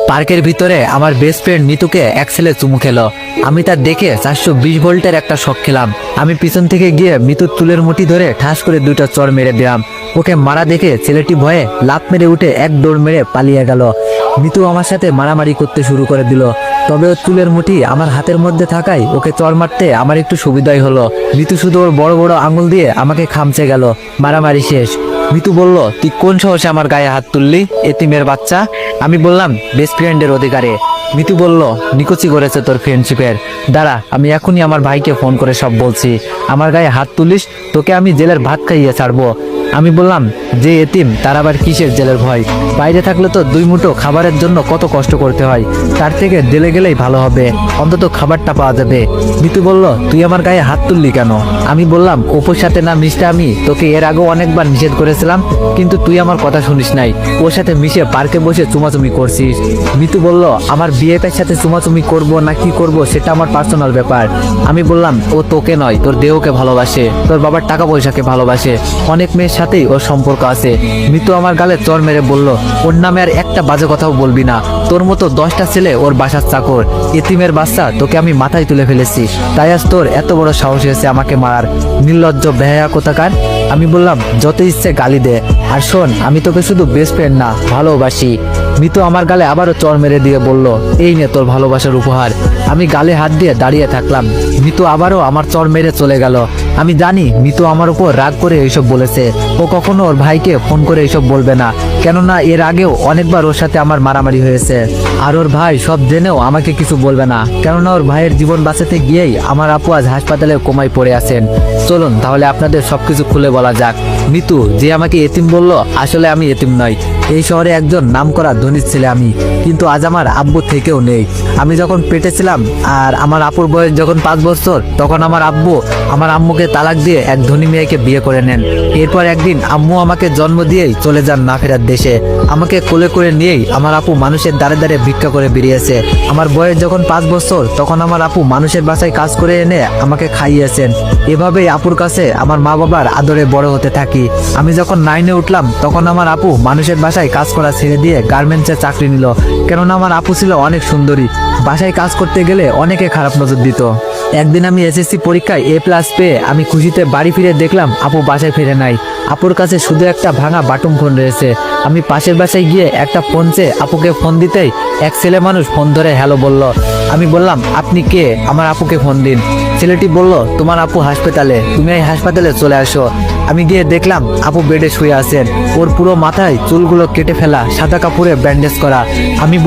পার্কের ভিতরে আমার বেস্ট ফ্রেন্ড মিতুকে এক ছেলে চুমু খেলো। আমি তার দেখে 420 ভোল্টের একটা শক খেলাম। আমি পিছন থেকে গিয়ে মিতুর চুলের মুঠি ধরে ঠাস করে দুইটা চড় মেরে দিলাম। ওকে মারা দেখে ছেলেটি ভয়ে লাফ মেরে উঠে এক দৌড় মেরে পালিয়ে গেল। মিতু আমার সাথে মারামারি করতে শুরু করে দিল, তবে ওর চুলের মুঠি আমার হাতের মধ্যে থাকায় ওকে চড় মারতে আমার একটু সুবিধাই হলো। মিতু শুধু ওর বড় বড় আঙুল দিয়ে আমাকে খামচে গেল। মারামারি শেষ। মিতু বলল, তুই কোন সাহসে আমার গায়ে হাত তুললি, এতিমের বাচ্চা? আমি বললাম, বেস্ট ফ্রেন্ডের অধিকারে। মিতু বলল, নিকুচি করেছে তোর ফ্রেন্ডশিপের। দাঁড়া, আমি এখনই আমার ভাইকে ফোন করে সব বলছি। আমার গায়ে হাত তুলিস, তোকে আমি জেলের ভাত খাইয়ে ছাড়বো। আমি বললাম, যে এতিম তার আবার কিসের জেলের ভয়? বাইরে থাকলে তো দুই মুঠো খাবারের জন্য কত কষ্ট করতে হয়, তার থেকে জেলে গেলেই ভালো হবে, অন্তত খাবারটা পাওয়া যাবে। মিতু বলল, তুই আমার গায়ে হাত তুললি কেন? আমি বললাম, অপুর সাথে না মিশতে আমি তোকে এর আগেও অনেকবার নিষেধ করেছিলাম, কিন্তু তুই আমার কথা শুনিস নাই। ওর সাথে মিশে পার্কে বসে চুমাচুমি করছিস। মিতু বলল, আমার বিয়েটার সাথে চুমাচুমি করব না কি করব সেটা আমার পার্সোনাল ব্যাপার। আমি বললাম, ও তোকে নয়, তোর দেহকে ভালোবাসে, তোর বাবার টাকা পয়সাকে ভালোবাসে, অনেক মেয়ের সাথেই ওর সম্পর্ক আছে। মিতু আমার গালে চড় মেরে বলল, ওর নামে আর একটা বাজে কথাও বলবি না, তোর মতো 10টা ছেলে ওর বাসার চাকর, এতিমের বাচ্চা, তোকে আমি মাথায় তুলে ফেলেছি, তাই আজ তোর এত বড় সাহস হয়েছে আমাকে মারার, নির্লজ্জ বেহায়া কোথাকার। আমি বললাম, যত ইচ্ছে গালি দে, আর শোন, আমি তোকে শুধু বেস্ট ফ্রেন্ড না, ভালোবাসি। মিতু আমার গালে আবারও চড় মেরে দিয়ে বলল, এই নে তোর ভালোবাসার উপহার। আমি গালে হাত দিয়ে দাঁড়িয়ে থাকলাম। মিতু আবারও আমার চড় মেরে চলে গেল। আমি জানি মিতু আমার উপর রাগ করে এইসব বলেছে। ও কখনো ওর ভাইকে ফোন করে এইসব বলবে না, কেননা এর আগেও অনেকবার ওর সাথে আমার মারামারি হয়েছে। আর ওর ভাই সব জেনেও আমাকে কিছু বলবে না, কেননা ওর ভাইয়ের জীবন বাঁচাতে গিয়েই আমার আপু আজ হাসপাতালে কোমায় পড়ে আছেন। চলুন তাহলে আপনাদের সবকিছু খুলে বলা যাক। মিতু যে আমাকে এতিম বলল, আসলে আমি এতিম নই। এই শহরে একজন নামকরা ধনী ছেলে আমি, কিন্তু আজ আমার আব্বু থেকেও নেই। আমি যখন পেটে ছিলাম আর আমার আপুর বয়স যখন 5 বছর, তখন আমার আব্বু আমার আম্মুকে তালাক দিয়ে এক ধনী মেয়েকে বিয়ে করে নেন। এরপর একদিন আম্মু আমাকে জন্ম দিয়েই চলে যান না ফেরার দেশে। আমাকে কোলে করে নিয়েই আমার আপু মানুষের দ্বারে দ্বারে ভিক্ষা করে বেরিয়েছে। আমার বয়স যখন 5 বছর, তখন আমার আপু মানুষের বাসায় কাজ করে এনে আমাকে খাইয়েছেন। এভাবেই আপুর কাছে আমার মা বাবার আদরে বড় হতে থাকি। আমি যখন 9-এ উঠলাম, তখন আমার আপু মানুষের বাসায় কাজ করা ছেড়ে দিয়ে গার্মেন্টসে চাকরি নিল, কেননা আমার আপু ছিল অনেক সুন্দরী। বাসায় কাজ করতে গেলে অনেকে খারাপ নজর দিত। একদিন আমি এসএসসি পরীক্ষায় A+ পেয়ে আমি খুশিতে বাড়ি ফিরে দেখলাম আপু বাসায় ফিরে নাই। আপুর কাছে শুধু একটা ভাঙা বাটুম ফোন রয়েছে। আমি পাশের বাসায় গিয়ে একটা ফোন চেয়ে আপুকে ফোন দিতেই এক ছেলে মানুষ ফোন ধরে হ্যালো বলল। আমি বললাম, আপনি কে? আমার আপুকে ফোন দিন। ছেলেটি বলল, তোমার আপু হাসপাতালে, তুমি এই হাসপাতালে চলে আসো। আমি গিয়ে দেখলাম আপু বেডে শুয়ে আছেন। ওর পুরো মাথায় চুলগুলো কেটে ফেলা, সাদা কাপড়ে ব্যান্ডেজ করা। আমি